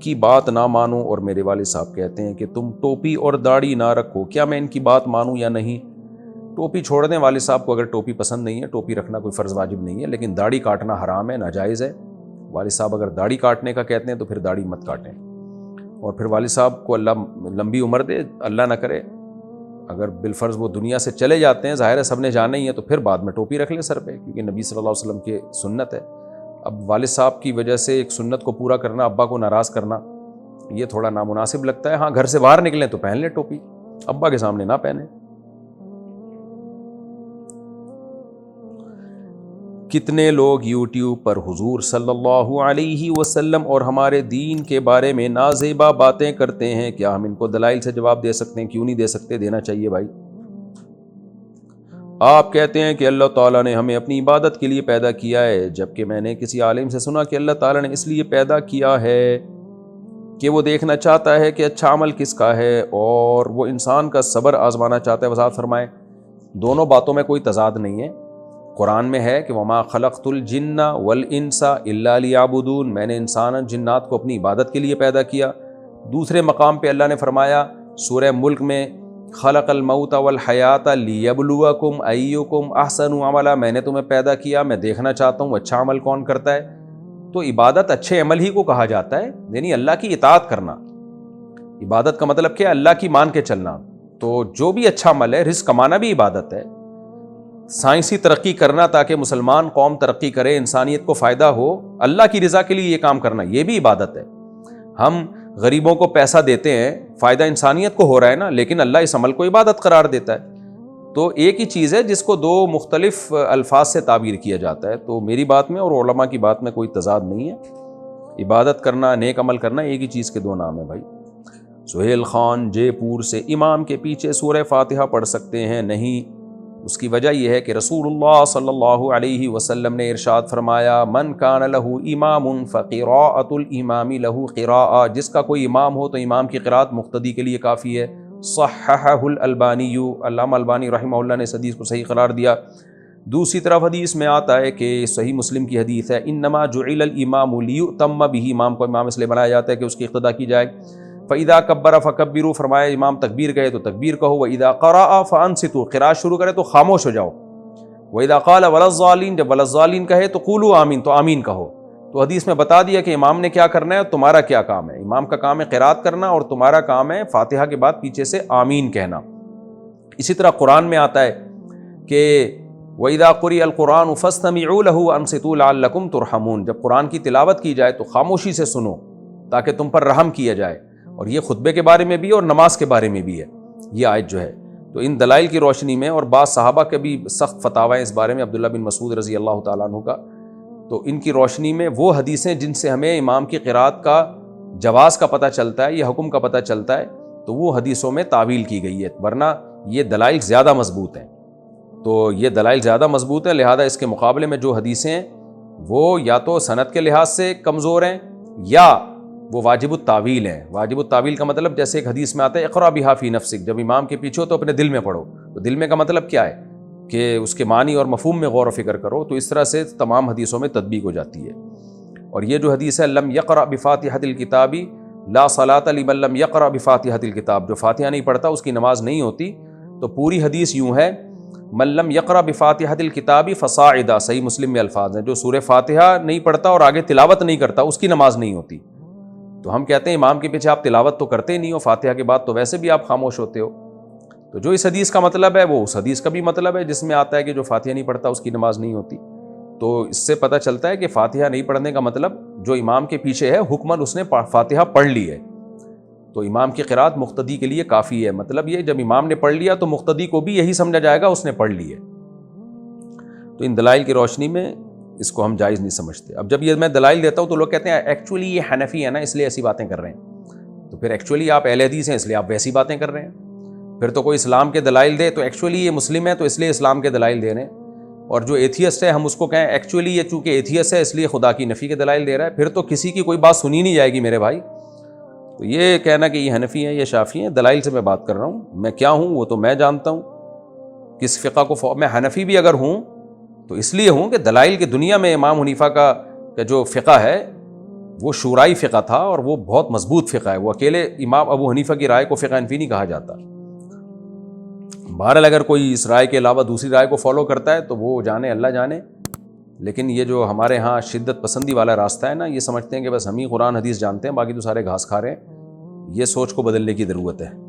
کی بات نہ مانوں اور میرے والد صاحب کہتے ہیں کہ تم ٹوپی اور داڑھی نہ رکھو، کیا میں ان کی بات مانوں یا نہیں؟ ٹوپی چھوڑ دیں، والد صاحب کو اگر ٹوپی پسند نہیں ہے، ٹوپی رکھنا کوئی فرض واجب نہیں ہے، لیکن داڑھی کاٹنا حرام ہے، ناجائز ہے۔ والد صاحب اگر داڑھی کاٹنے کا کہتے ہیں تو پھر داڑھی مت کاٹیں، اور پھر والد صاحب کو اللہ لمبی عمر دے، اللہ نہ کرے اگر بالفرض وہ دنیا سے چلے جاتے ہیں، ظاہر ہے سب نے جانا ہی ہے، تو پھر بعد میں ٹوپی رکھ لیں سر پہ، کیونکہ نبی صلی اللہ علیہ وسلم کی سنت ہے۔ اب والد صاحب کی وجہ سے ایک سنت کو پورا کرنا، ابا کو ناراض کرنا، یہ تھوڑا نامناسب لگتا ہے۔ ہاں گھر سے باہر نکلیں تو پہن لیں ٹوپی، ابا کے سامنے نہ پہنیں۔ کتنے لوگ یوٹیوب پر حضور صلی اللہ علیہ وسلم اور ہمارے دین کے بارے میں نازیبا باتیں کرتے ہیں، کیا ہم ان کو دلائل سے جواب دے سکتے ہیں؟ کیوں نہیں دے سکتے؟ دینا چاہیے بھائی۔ آپ کہتے ہیں کہ اللہ تعالیٰ نے ہمیں اپنی عبادت کے لیے پیدا کیا ہے، جبکہ میں نے کسی عالم سے سنا کہ اللہ تعالیٰ نے اس لیے پیدا کیا ہے کہ وہ دیکھنا چاہتا ہے کہ اچھا عمل کس کا ہے، اور وہ انسان کا صبر آزمانا چاہتا ہے۔ وضاحت فرمائیں۔ دونوں باتوں میں کوئی تضاد نہیں ہے۔ قرآن میں ہے کہ وما خلقت الجن والانس الا لیعبدون، میں نے انسان اور جنات کو اپنی عبادت کے لیے پیدا کیا۔ دوسرے مقام پہ اللہ نے فرمایا سورہ ملک میں خلق الموت والحیات لیبلوکم ایکم احسن عملا، میں نے تمہیں پیدا کیا، میں دیکھنا چاہتا ہوں اچھا عمل کون کرتا ہے۔ تو عبادت اچھے عمل ہی کو کہا جاتا ہے، یعنی اللہ کی اطاعت کرنا۔ عبادت کا مطلب کیا ہے؟ اللہ کی مان کے چلنا۔ تو جو بھی اچھا عمل ہے، رزق کمانا بھی عبادت ہے، سائنسی ترقی کرنا تاکہ مسلمان قوم ترقی کرے، انسانیت کو فائدہ ہو، اللہ کی رضا کے لیے یہ کام کرنا، یہ بھی عبادت ہے۔ ہم غریبوں کو پیسہ دیتے ہیں، فائدہ انسانیت کو ہو رہا ہے نا، لیکن اللہ اس عمل کو عبادت قرار دیتا ہے۔ تو ایک ہی چیز ہے جس کو دو مختلف الفاظ سے تعبیر کیا جاتا ہے۔ تو میری بات میں اور علماء کی بات میں کوئی تضاد نہیں ہے۔ عبادت کرنا، نیک عمل کرنا ایک ہی چیز کے دو نام ہیں بھائی۔ سہیل خان جے پور سے، امام کے پیچھے سورہ فاتحہ پڑھ سکتے ہیں؟ نہیں۔ اس کی وجہ یہ ہے کہ رسول اللہ صلی اللہ علیہ وسلم نے ارشاد فرمایا من کان لہ امام فقراءۃ الامام لہ قراءۃ، جس کا کوئی امام ہو تو امام کی قراءت مقتدی کے لیے کافی ہے۔ صححہ الالبانی، علامہ البانی رحمہ اللہ نے اس حدیث کو صحیح قرار دیا۔ دوسری طرف حدیث میں آتا ہے کہ صحیح مسلم کی حدیث ہے انما جعل الامام لیؤتم بہ، امام کو امام اس لیے بنایا جاتا ہے کہ اس کی اقتداء کی جائے۔ فَإِذَا كَبَّرَ فَكَبِّرُوا، فرمایا امام تکبیر کہے تو تکبیر کہو۔ وَإِذَا قَرَأَ فَأَنصِتُوا، قراءت شروع کرے تو خاموش ہو جاؤ۔ وَإِذَا قَالَ وَلَا الضَّالِّينَ، جب وَلَا الضَّالِّينَ کہے تو قُولُوا آمین، تو آمین کہو۔ تو حدیث میں بتا دیا کہ امام نے کیا کرنا ہے، تمہارا کیا کام ہے۔ امام کا کام ہے قراءت کرنا، اور تمہارا کام ہے فاتحہ کے بعد پیچھے سے آمین کہنا۔ اسی طرح قرآن میں آتا ہے کہ وَإِذَا قُرِئَ الْقُرْآنُ فَاسْتَمِعُوا لَهُ وَأَنصِتُوا لَعَلَّكُمْ تُرْحَمُونَ، جب قرآن کی تلاوت کی جائے تو خاموشی سے سنو تاکہ تم پر رحم کیا جائے۔ اور یہ خطبے کے بارے میں بھی اور نماز کے بارے میں بھی ہے یہ آیت جو ہے۔ تو ان دلائل کی روشنی میں، اور بعض صحابہ کے بھی سخت فتاوی اس بارے میں، عبداللہ بن مسعود رضی اللہ تعالیٰ عنہ کا، تو ان کی روشنی میں وہ حدیثیں جن سے ہمیں امام کی قراءت کا جواز کا پتہ چلتا ہے یا حکم کا پتہ چلتا ہے، تو وہ حدیثوں میں تعویل کی گئی ہے، ورنہ یہ دلائل زیادہ مضبوط ہیں۔ تو یہ دلائل زیادہ مضبوط ہیں، لہذا اس کے مقابلے میں جو حدیثیں ہیں وہ یا تو سند کے لحاظ سے کمزور ہیں یا وہ واجب التاویل ہیں۔ واجب التاویل کا مطلب جیسے ایک حدیث میں آتا ہے اقرا بہا فی نفسک، جب امام کے پیچھے ہو تو اپنے دل میں پڑھو۔ تو دل میں کا مطلب کیا ہے کہ اس کے معنی اور مفہوم میں غور و فکر کرو۔ تو اس طرح سے تمام حدیثوں میں تطبیق ہو جاتی ہے۔ اور یہ جو حدیث ہے لم یقرأ بفاتحۃ الکتاب لا صلاۃ لمن لم یقرأ بفاتحۃ الکتاب، جو فاتحہ نہیں پڑھتا اس کی نماز نہیں ہوتی، تو پوری حدیث یوں ہے من لم یقرأ بفاتحۃ الکتاب فصاعدا، صحیح مسلم میں الفاظ ہیں جو سورہ فاتحہ نہیں پڑھتا اور آگے تلاوت نہیں کرتا اس کی نماز نہیں ہوتی۔ تو ہم کہتے ہیں امام کے پیچھے آپ تلاوت تو کرتے نہیں ہو، فاتحہ کے بعد تو ویسے بھی آپ خاموش ہوتے ہو۔ تو جو اس حدیث کا مطلب ہے وہ اس حدیث کا بھی مطلب ہے جس میں آتا ہے کہ جو فاتحہ نہیں پڑھتا اس کی نماز نہیں ہوتی۔ تو اس سے پتہ چلتا ہے کہ فاتحہ نہیں پڑھنے کا مطلب جو امام کے پیچھے ہے حکماً اس نے فاتحہ پڑھ لی ہے، تو امام کی قراءت مقتدی کے لیے کافی ہے۔ مطلب یہ جب امام نے پڑھ لیا تو مقتدی کو بھی یہی سمجھا جائے گا اس نے پڑھ لی ہے۔ تو ان دلائل کی روشنی میں اس کو ہم جائز نہیں سمجھتے۔ اب جب یہ میں دلائل دیتا ہوں تو لوگ کہتے ہیں ایکچولی یہ حنفی ہے نا اس لیے ایسی باتیں کر رہے ہیں، تو پھر ایکچولی آپ اہل حدیث ہیں اس لیے آپ ویسی باتیں کر رہے ہیں۔ پھر تو کوئی اسلام کے دلائل دے تو ایکچولی یہ مسلم ہے تو اس لیے اسلام کے دلائل دے رہے ہیں، اور جو ایتھیسٹ ہے ہم اس کو کہیں ایکچولی یہ چونکہ ایتھیسٹ ہے اس لیے خدا کی نفی کے دلائل دے رہا ہے، پھر تو کسی کی کوئی بات سنی نہیں جائے گی میرے بھائی۔ تو یہ کہنا کہ یہ حنفی ہیں یہ شافعی ہیں، دلائل سے میں بات کر رہا ہوں، میں کیا ہوں وہ تو میں جانتا ہوں، کس فقہ کو میں حنفی بھی اگر ہوں تو اس لیے ہوں کہ دلائل کی دنیا میں امام حنیفہ کا جو فقہ ہے وہ شورائی فقہ تھا اور وہ بہت مضبوط فقہ ہے. وہ اکیلے امام ابو حنیفہ کی رائے کو فقہ حنفی نہیں کہا جاتا. بہرحال اگر کوئی اس رائے کے علاوہ دوسری رائے کو فالو کرتا ہے تو وہ جانے، اللہ جانے. لیکن یہ جو ہمارے ہاں شدت پسندی والا راستہ ہے نا، یہ سمجھتے ہیں کہ بس ہم ہی قرآن حدیث جانتے ہیں، باقی تو سارے گھاس کھا رہے ہیں. یہ سوچ کو بدلنے کی ضرورت ہے.